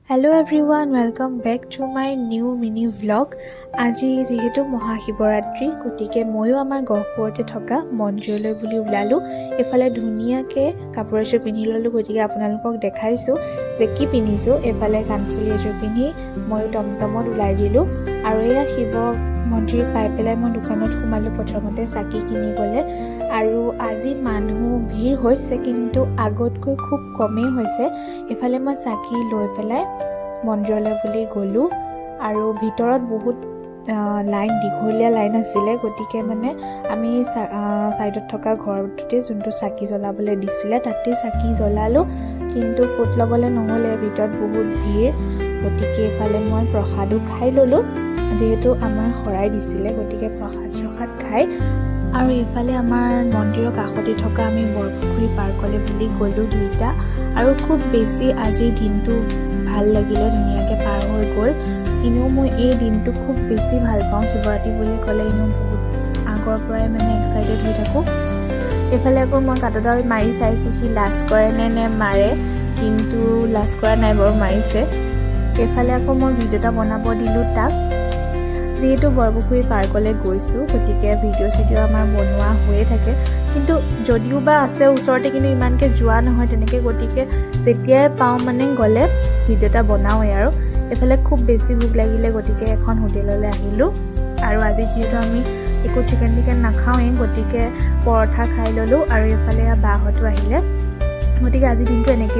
Hello everyone, welcome back to my new mini vlog. আজি যেহেতু মহাশিৱৰাত্ৰি গতিকে ময়ো আমাৰ গহপুৰতে থকা মন্দিৰলৈ বুলি ওলালো। এফালে ধুনীয়াকৈ কাপোৰ এযোৰ পিন্ধি ল'লো গতিকে আপোনালোকক দেখাইছোঁ যে কি পিন্ধিছোঁ। এফালে কাণফুলি এযোৰ পিন্ধি ময়ো টমটমত ওলাই দিলোঁ আৰু এয়া শিৱ মন্দিৰ পাই পেলাই মই দোকানত সোমালোঁ প্ৰথমতে চাকি কিনিবলৈ। আৰু আজি মানুহ ভিৰ হৈছে কিন্তু আগতকৈ খুব কমেই হৈছে। এফালে মই চাকি লৈ পেলাই মন্দিৰলৈ বুলি গ'লোঁ আৰু ভিতৰত বহুত লাইন দীঘলীয়া লাইন আছিলে গতিকে মানে আমি ছাইডত থকা ঘৰটোতে যোনটো চাকি জ্বলাবলৈ দিছিলে তাতে চাকি জ্বলালোঁ কিন্তু ফুট ল'বলৈ নহ'লে, ভিতৰত বহুত ভিৰ। গতিকে এইফালে মই প্ৰসাদো খাই ল'লোঁ, যিহেতু আমাৰ শৰাই দিছিলে গতিকে প্ৰসাদ খাই আৰু এইফালে আমাৰ মন্দিৰৰ কাষতে থকা আমি বৰপুখুৰী পাৰ্কলৈ বুলি গ'লোঁ দুইটা। আৰু খুব বেছি আজিৰ দিনটো ভাল লাগিলে, ধুনীয়াকৈ পাৰ হৈ গ'ল। এনেও মই এই দিনটো খুব বেছি ভাল পাওঁ, শিৱৰাত্ৰি বুলি ক'লে এনেও বহুত আগৰ পৰাই মানে এক্সাইটেড হৈ থাকোঁ। এইফালে আকৌ মই কাটাডাল মাৰি চাইছোঁ সি লাজ কৰে নে মাৰে, কিন্তু লাজ কৰা নাই বাৰু, মাৰিছে। এইফালে আকৌ মই ভিডিঅ' এটা বনাব দিলোঁ তাক, যিহেতু বৰপুখুৰী পাৰ্কলৈ গৈছোঁ গতিকে ভিডিঅ' আমাৰ বনোৱা হৈয়ে থাকে, কিন্তু যদিও বা আছে ওচৰতে কিন্তু ইমানকৈ যোৱা নহয় তেনেকৈ। গতিকে যেতিয়াই পাওঁ মানে গ'লে ভিডিঅ' এটা বনাওঁৱেই। আৰু এইফালে খুব বেছি ভোক লাগিলে গতিকে এখন হোটেললৈ আহিলোঁ আৰু আজি যিহেতু আমি একো চিকেন নাখাওঁৱেই গতিকে পৰঠা খাই ল'লোঁ। আৰু এইফালে বাহঁতো আহিলে গতিকে আজি দিনটো এনেকৈ